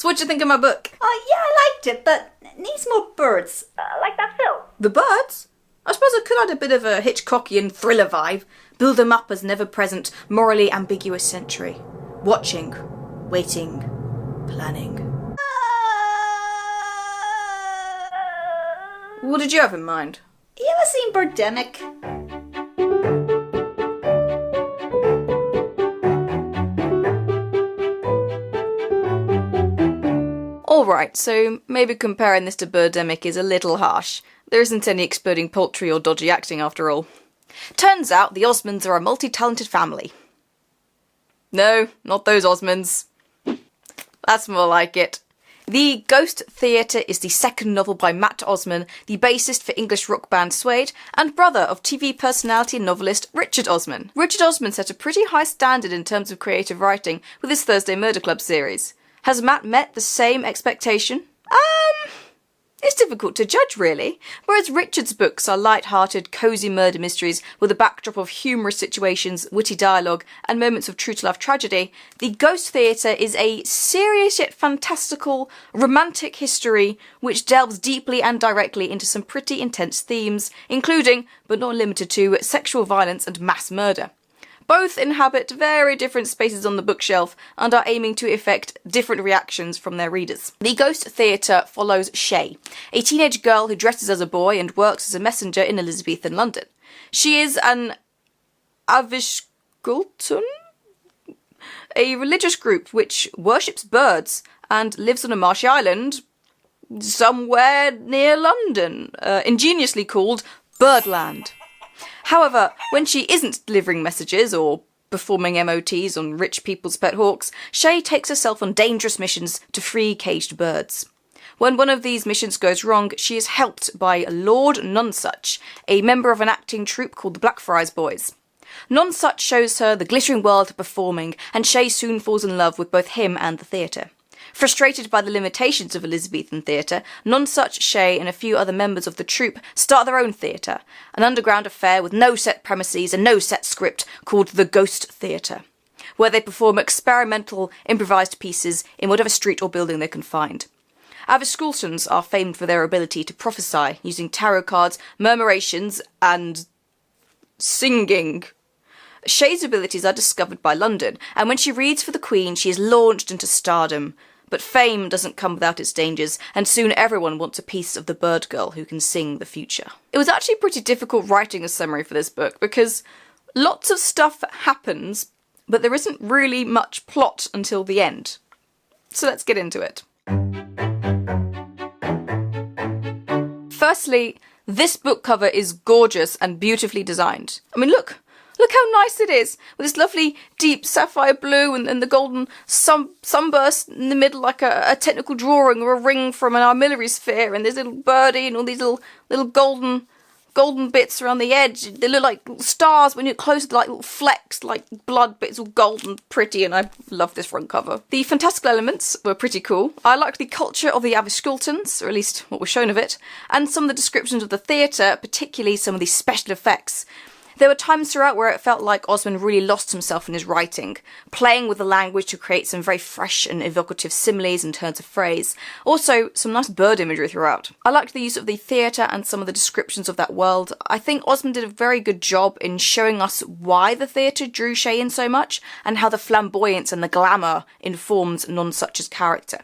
So what'd you think of my book? Oh, yeah, I liked it, but it needs more birds. Like that film. The birds? I suppose I could add a bit of a Hitchcockian thriller vibe. Build them up as never-present, morally ambiguous sentry. Watching, waiting, planning. What did you have in mind? You ever seen Birdemic? Alright, so maybe comparing this to Birdemic is a little harsh. There isn't any exploding poultry or dodgy acting after all. Turns out the Osmonds are a multi-talented family. No, not those Osmonds. That's more like it. The Ghost Theatre is the second novel by Matt Osman, the bassist for English rock band Suede, and brother of TV personality and novelist Richard Osman. Richard Osman set a pretty high standard in terms of creative writing with his Thursday Murder Club series. Has Matt met the same expectation? It's difficult to judge, really. Whereas Richard's books are light-hearted, cosy murder mysteries with a backdrop of humorous situations, witty dialogue, and moments of true-to-life tragedy, The Ghost Theatre is a serious yet fantastical, romantic history which delves deeply and directly into some pretty intense themes, including, but not limited to, sexual violence and mass murder. Both inhabit very different spaces on the bookshelf and are aiming to effect different reactions from their readers. The Ghost Theatre follows Shay, a teenage girl who dresses as a boy and works as a messenger in Elizabethan London. She is an Avishgulton, a religious group which worships birds and lives on a marshy island somewhere near London, ingeniously called Birdland. However, when she isn't delivering messages or performing MOTs on rich people's pet hawks, Shay takes herself on dangerous missions to free caged birds. When one of these missions goes wrong, she is helped by Lord Nonsuch, a member of an acting troupe called the Blackfriars Boys. Nonsuch shows her the glittering world of performing, and Shay soon falls in love with both him and the theatre. Frustrated by the limitations of Elizabethan theatre, Nonsuch, Shay and a few other members of the troupe start their own theatre, an underground affair with no set premises and no set script called the Ghost Theatre, where they perform experimental, improvised pieces in whatever street or building they can find. Avishgultons are famed for their ability to prophesy using tarot cards, murmurations and singing. Shay's abilities are discovered by London, and when she reads for the Queen, she is launched into stardom. But fame doesn't come without its dangers, and soon everyone wants a piece of the bird girl who can sing the future. It was actually pretty difficult writing a summary for this book, because lots of stuff happens, but there isn't really much plot until the end. So let's get into it. Firstly, this book cover is gorgeous and beautifully designed. I mean, look how nice it is, with this lovely deep sapphire blue and the golden sunburst in the middle, like a technical drawing or a ring from an armillary sphere, and there's a little birdie and all these little golden bits around the edge. They look like little stars when you're close to like little flecks, like blood bits, all golden, pretty, and I love this front cover. The fantastical elements were pretty cool. I liked the culture of the Avishgultons, or at least what was shown of it, and some of the descriptions of the theatre, particularly some of the special effects. There were times throughout where it felt like Osman really lost himself in his writing, playing with the language to create some very fresh and evocative similes and turns of phrase. Also, some nice bird imagery throughout. I liked the use of the theatre and some of the descriptions of that world. I think Osman did a very good job in showing us why the theatre drew Shay in so much, and how the flamboyance and the glamour informs Nonsuch's character.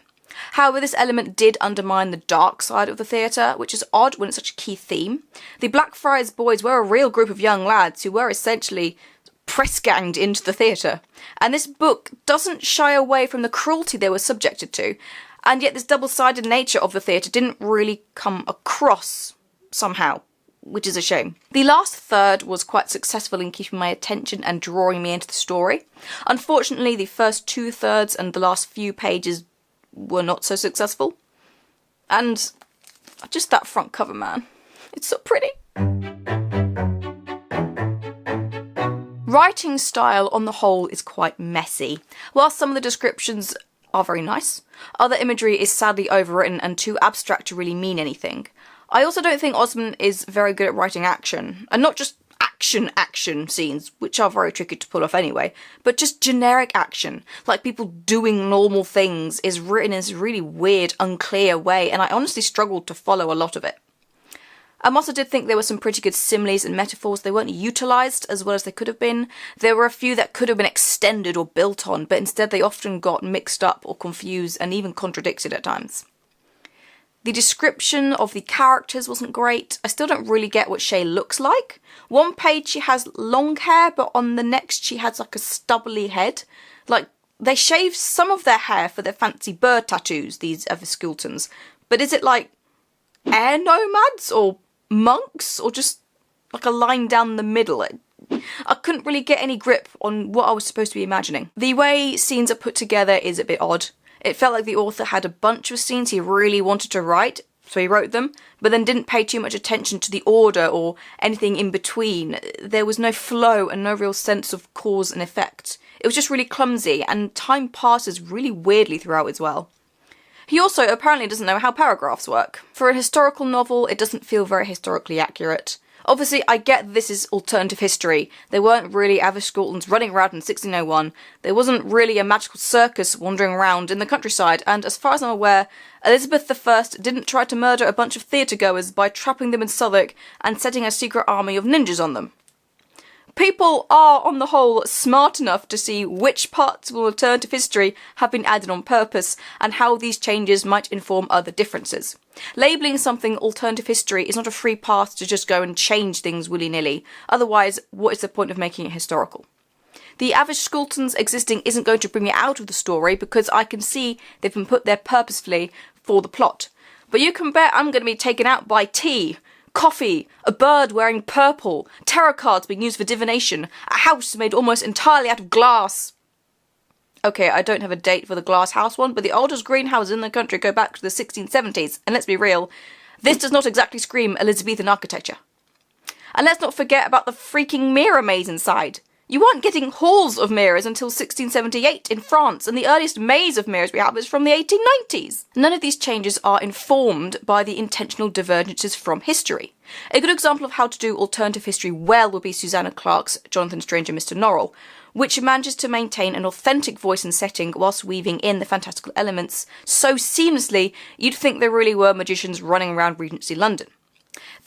However, this element did undermine the dark side of the theatre, which is odd when it's such a key theme. The Blackfriars Boys were a real group of young lads who were essentially press-ganged into the theatre, and this book doesn't shy away from the cruelty they were subjected to, and yet this double-sided nature of the theatre didn't really come across somehow, which is a shame. The last third was quite successful in keeping my attention and drawing me into the story. Unfortunately, the first 2/3 and the last few pages were not so successful. And just that front cover, man. It's so pretty. Writing style on the whole is quite messy. While some of the descriptions are very nice, other imagery is sadly overwritten and too abstract to really mean anything. I also don't think Osman is very good at writing action, and not just action scenes, which are very tricky to pull off anyway, but just generic action, like people doing normal things, is written in this really weird, unclear way, and I honestly struggled to follow a lot of it. I also did think there were some pretty good similes and metaphors. They weren't utilised as well as they could have been. There were a few that could have been extended or built on, but instead they often got mixed up or confused and even contradicted at times. The description of the characters wasn't great. I still don't really get what Shay looks like. One page she has long hair, but on the next she has like a stubbly head. Like, they shaved some of their hair for their fancy bird tattoos, these Everskultons. But is it like air nomads or monks, or just like a line down the middle? I couldn't really get any grip on what I was supposed to be imagining. The way scenes are put together is a bit odd. It felt like the author had a bunch of scenes he really wanted to write, so he wrote them, but then didn't pay too much attention to the order or anything in between. There was no flow and no real sense of cause and effect. It was just really clumsy, and time passes really weirdly throughout as well. He also apparently doesn't know how paragraphs work. For a historical novel, it doesn't feel very historically accurate. Obviously, I get this is alternative history. There weren't really Everskultons running around in 1601. There wasn't really a magical circus wandering around in the countryside, and as far as I'm aware, Elizabeth I didn't try to murder a bunch of theatre-goers by trapping them in Southwark and setting a secret army of ninjas on them. People are, on the whole, smart enough to see which parts of alternative history have been added on purpose and how these changes might inform other differences. Labelling something alternative history is not a free pass to just go and change things willy-nilly. Otherwise, what is the point of making it historical? The Everskultons existing isn't going to bring me out of the story because I can see they've been put there purposefully for the plot. But you can bet I'm going to be taken out by tea, coffee, a bird wearing purple, tarot cards being used for divination, a house made almost entirely out of glass. Okay, I don't have a date for the glass house one, but the oldest greenhouses in the country go back to the 1670s, and let's be real, this does not exactly scream Elizabethan architecture. And let's not forget about the freaking mirror maze inside. You weren't getting halls of mirrors until 1678 in France, and the earliest maze of mirrors we have is from the 1890s. None of these changes are informed by the intentional divergences from history. A good example of how to do alternative history well would be Susanna Clarke's Jonathan Strange and Mr. Norrell, which manages to maintain an authentic voice and setting whilst weaving in the fantastical elements so seamlessly you'd think there really were magicians running around Regency London.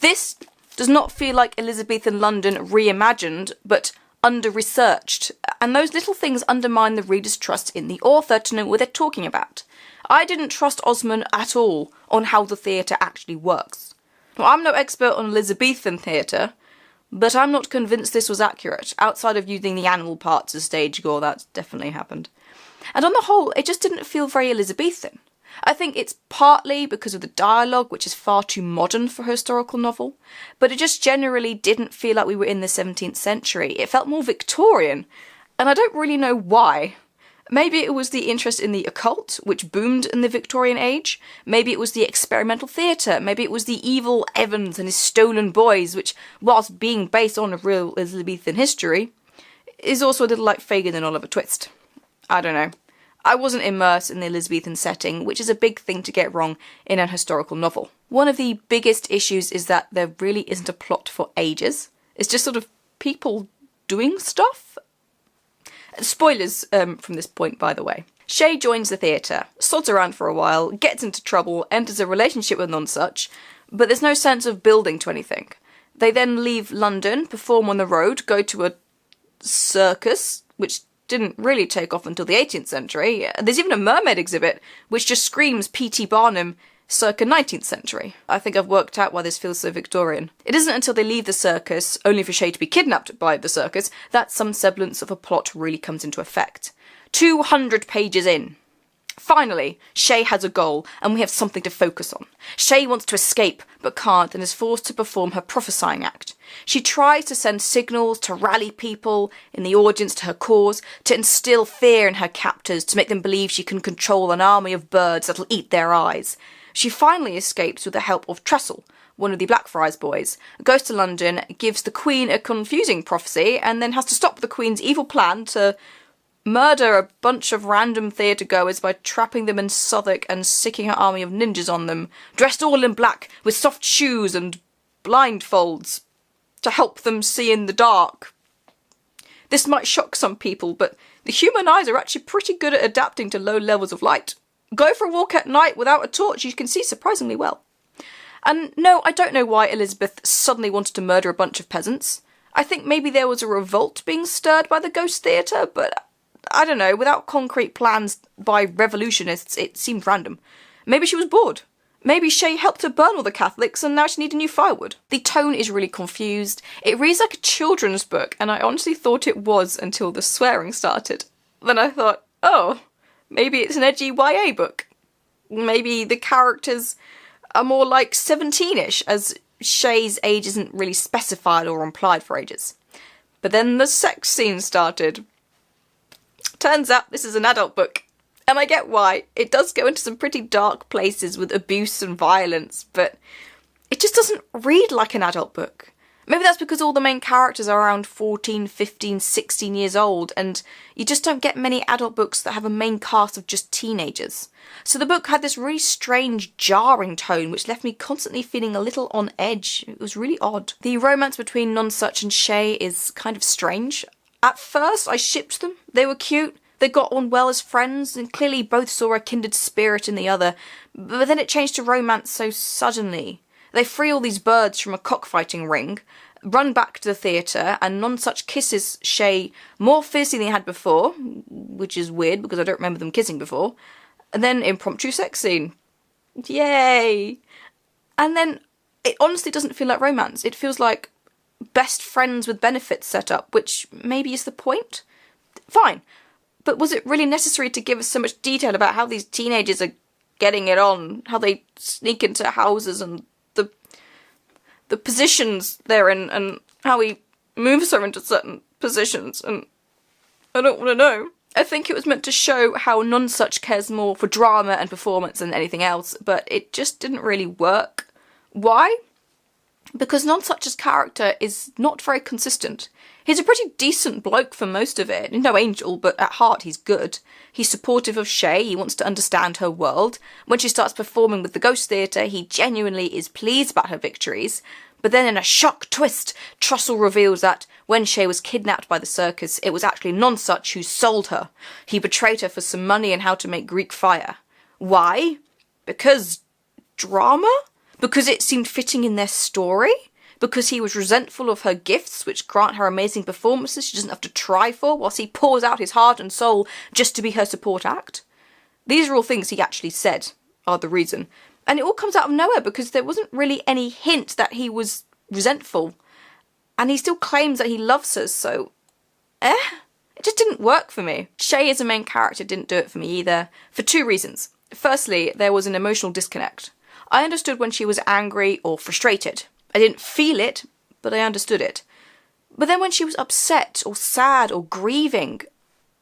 This does not feel like Elizabethan London reimagined, but under-researched, and those little things undermine the reader's trust in the author to know what they're talking about. I didn't trust Osman at all on how the theatre actually works. Now, I'm no expert on Elizabethan theatre, but I'm not convinced this was accurate, outside of using the animal parts as stage gore. That's definitely happened. And on the whole, it just didn't feel very Elizabethan. I think it's partly because of the dialogue, which is far too modern for a historical novel, but it just generally didn't feel like we were in the 17th century. It felt more Victorian, and I don't really know why. Maybe it was the interest in the occult, which boomed in the Victorian age. Maybe it was the experimental theatre. Maybe it was the evil Evans and his stolen boys, which, whilst being based on a real Elizabethan history, is also a little like Fagin and Oliver Twist. I don't know. I wasn't immersed in the Elizabethan setting, which is a big thing to get wrong in an historical novel. One of the biggest issues is that there really isn't a plot for ages. It's just sort of people doing stuff. Spoilers from this point, by the way. Shay joins the theatre, sods around for a while, gets into trouble, enters a relationship with nonsuch, but there's no sense of building to anything. They then leave London, perform on the road, go to a circus, which didn't really take off until the 18th century. There's even a mermaid exhibit, which just screams P.T. Barnum circa 19th century. I think I've worked out why this feels so Victorian. It isn't until they leave the circus, only for Shay to be kidnapped by the circus, that some semblance of a plot really comes into effect. 200 pages in. Finally, Shay has a goal, and we have something to focus on. Shay wants to escape, but can't, and is forced to perform her prophesying act. She tries to send signals to rally people in the audience to her cause, to instill fear in her captors, to make them believe she can control an army of birds that'll eat their eyes. She finally escapes with the help of Trestle, one of the Blackfriars boys, goes to London, gives the Queen a confusing prophecy, and then has to stop the Queen's evil plan to murder a bunch of random theatre-goers by trapping them in Southwark and sicking her army of ninjas on them, dressed all in black, with soft shoes and blindfolds. to help them see in the dark. This might shock some people, but the human eyes are actually pretty good at adapting to low levels of light. Go for a walk at night without a torch, you can see surprisingly well. And no, I don't know why Elizabeth suddenly wanted to murder a bunch of peasants. I think maybe there was a revolt being stirred by the ghost theatre, but I don't know, without concrete plans by revolutionists, it seemed random. Maybe she was bored. Maybe Shay helped her burn all the Catholics and now she needed new firewood. The tone is really confused. It reads like a children's book, and I honestly thought it was until the swearing started. Then I thought, oh, maybe it's an edgy YA book. Maybe the characters are more like 17-ish, as Shay's age isn't really specified or implied for ages. But then the sex scene started. Turns out this is an adult book. And I get why. It does go into some pretty dark places with abuse and violence, but it just doesn't read like an adult book. Maybe that's because all the main characters are around 14, 15, 16 years old, and you just don't get many adult books that have a main cast of just teenagers. So the book had this really strange, jarring tone, which left me constantly feeling a little on edge. It was really odd. The romance between Nonsuch and Shay is kind of strange. At first, I shipped them. They were cute. They got on well as friends, and clearly both saw a kindred spirit in the other, but then it changed to romance so suddenly. They free all these birds from a cockfighting ring, run back to the theatre, and Nonsuch kisses Shay more fiercely than he had before, which is weird because I don't remember them kissing before, and then impromptu sex scene. Yay! And then it honestly doesn't feel like romance. It feels like best friends with benefits set up, which maybe is the point? Fine. But was it really necessary to give us so much detail about how these teenagers are getting it on, how they sneak into houses and the positions they're in, and how he moves her into certain positions, and I don't want to know. I think it was meant to show how Nonsuch cares more for drama and performance than anything else, but it just didn't really work. Why? Because Nonsuch's character is not very consistent. He's a pretty decent bloke for most of it. No angel, but at heart he's good. He's supportive of Shay, he wants to understand her world. When she starts performing with the Ghost Theatre, he genuinely is pleased about her victories. But then in a shock twist, Trussell reveals that when Shay was kidnapped by the circus, it was actually Nonsuch who sold her. He betrayed her for some money and how to make Greek fire. Why? Because drama? Because it seemed fitting in their story? Because he was resentful of her gifts, which grant her amazing performances she doesn't have to try for, whilst he pours out his heart and soul just to be her support act? These are all things he actually said are the reason. And it all comes out of nowhere because there wasn't really any hint that he was resentful. And he still claims that he loves her, so... It just didn't work for me. Shay as a main character didn't do it for me either, for two reasons. Firstly, there was an emotional disconnect. I understood when she was angry or frustrated. I didn't feel it, but I understood it. But then when she was upset or sad or grieving,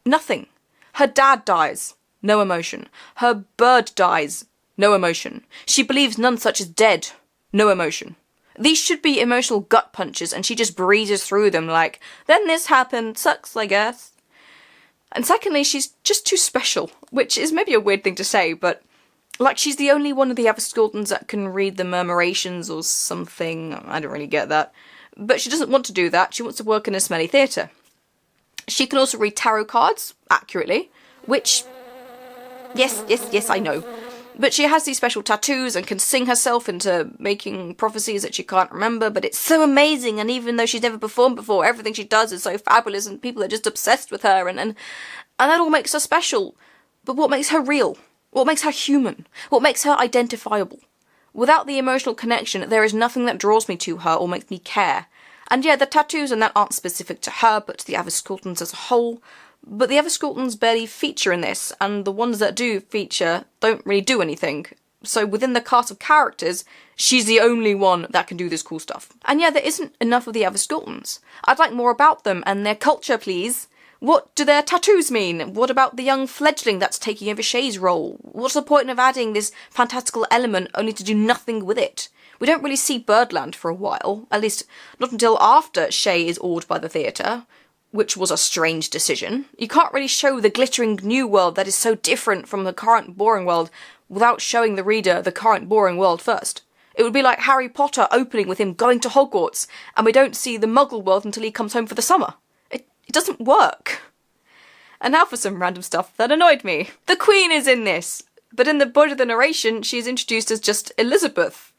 nothing. Her dad dies, no emotion. Her bird dies, no emotion. She believes Nonsuch is dead, no emotion. These should be emotional gut punches, and she just breezes through them like, then this happened, sucks, I guess. And secondly, she's just too special, which is maybe a weird thing to say, but like she's the only one of the Everskultons that can read the murmurations or something. I don't really get that. But she doesn't want to do that. She wants to work in a smelly theatre. She can also read tarot cards accurately, which... Yes, I know. But she has these special tattoos and can sing herself into making prophecies that she can't remember, but it's so amazing, and even though she's never performed before, everything she does is so fabulous and people are just obsessed with her, and that all makes her special. But what makes her real? What makes her human? What makes her identifiable? Without the emotional connection, there is nothing that draws me to her or makes me care. And yeah, the tattoos and that aren't specific to her, but to the Everskultons as a whole. But the Everskultons barely feature in this, and the ones that do feature don't really do anything. So within the cast of characters, she's the only one that can do this cool stuff. And yeah, there isn't enough of the Everskultons. I'd like more about them and their culture, please. What do their tattoos mean? What about the young fledgling that's taking over Shay's role? What's the point of adding this fantastical element only to do nothing with it? We don't really see Birdland for a while, at least not until after Shay is awed by the theatre, which was a strange decision. You can't really show the glittering new world that is so different from the current boring world without showing the reader the current boring world first. It would be like Harry Potter opening with him going to Hogwarts, and we don't see the Muggle world until he comes home for the summer. It doesn't work. And now for some random stuff that annoyed me. The Queen is in this, but in the body of the narration, she is introduced as just Elizabeth.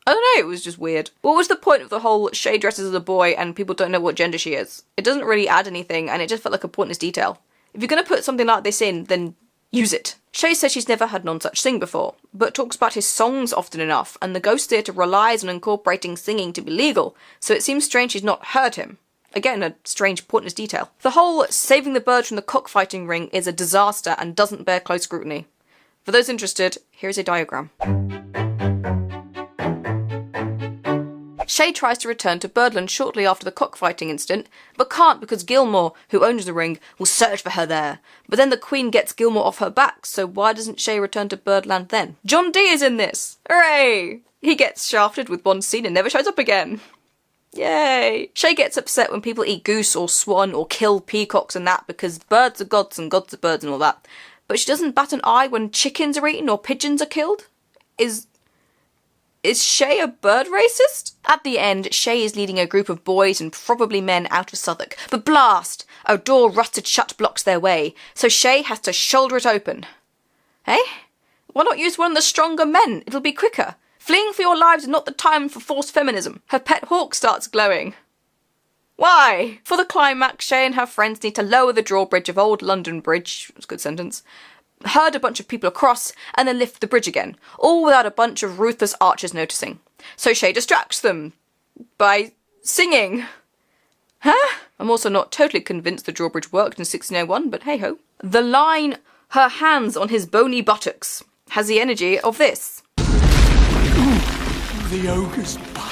I don't know, it was just weird. What was the point of the whole Shay dresses as a boy and people don't know what gender she is? It doesn't really add anything, and it just felt like a pointless detail. If you're going to put something like this in, then use it. Shay says she's never heard none such sing before, but talks about his songs often enough, and the Ghost Theatre relies on incorporating singing to be legal, so it seems strange she's not heard him. Again, a strange, pointless detail. The whole saving the birds from the cockfighting ring is a disaster and doesn't bear close scrutiny. For those interested, here's a diagram. Shay tries to return to Birdland shortly after the cockfighting incident, but can't because Gilmore, who owns the ring, will search for her there. But then the Queen gets Gilmore off her back, so why doesn't Shay return to Birdland then? John Dee is in this! Hooray! He gets shafted with one scene and never shows up again. Yay! Shay gets upset when people eat goose or swan or kill peacocks and that because birds are gods and gods are birds and all that. But she doesn't bat an eye when chickens are eaten or pigeons are killed? Is Shay a bird racist? At the end, Shay is leading a group of boys and probably men out of Southwark. But blast! A door rusted shut blocks their way, so Shay has to shoulder it open. Eh? Why not use one of the stronger men? It'll be quicker. Fleeing for your lives is not the time for forced feminism. Her pet hawk starts glowing. Why? For the climax, Shay and her friends need to lower the drawbridge of Old London Bridge, that's a good sentence, herd a bunch of people across, and then lift the bridge again, all without a bunch of ruthless archers noticing. So Shay distracts them by singing. Huh? I'm also not totally convinced the drawbridge worked in 1601, but hey-ho. The line, her hands on his bony buttocks, has the energy of this. The ogre's butt.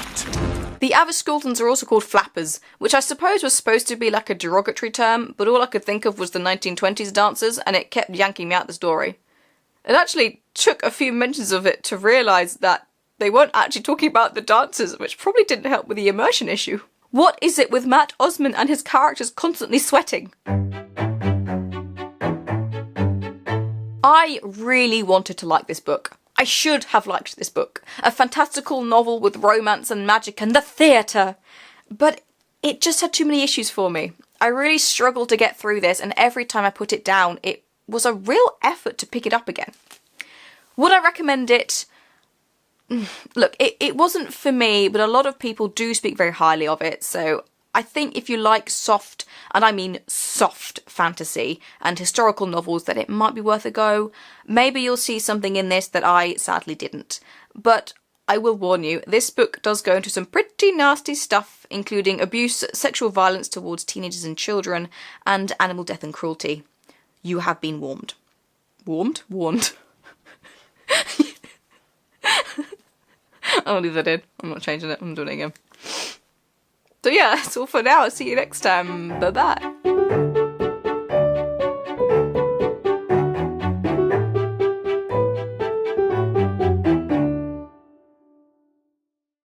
The Aviscoultons are also called flappers, which I suppose was supposed to be like a derogatory term, but all I could think of was the 1920s dancers, and it kept yanking me out the story. It actually took a few mentions of it to realise that they weren't actually talking about the dancers, which probably didn't help with the immersion issue. What is it with Matt Osman and his characters constantly sweating? I really wanted to like this book. I should have liked this book. A fantastical novel with romance and magic and the theatre. But it just had too many issues for me. I really struggled to get through this, and every time I put it down, it was a real effort to pick it up again. Would I recommend it? Look, it wasn't for me, but a lot of people do speak very highly of it, so I think if you like soft, and I mean soft fantasy and historical novels, that it might be worth a go. Maybe you'll see something in this that I sadly didn't. But I will warn you, this book does go into some pretty nasty stuff, including abuse, sexual violence towards teenagers and children, and animal death and cruelty. You have been warned. Warned? Warned. I'll leave that in. I'm not changing it. I'm doing it again. So yeah, that's all for now. See you next time. Bye-bye.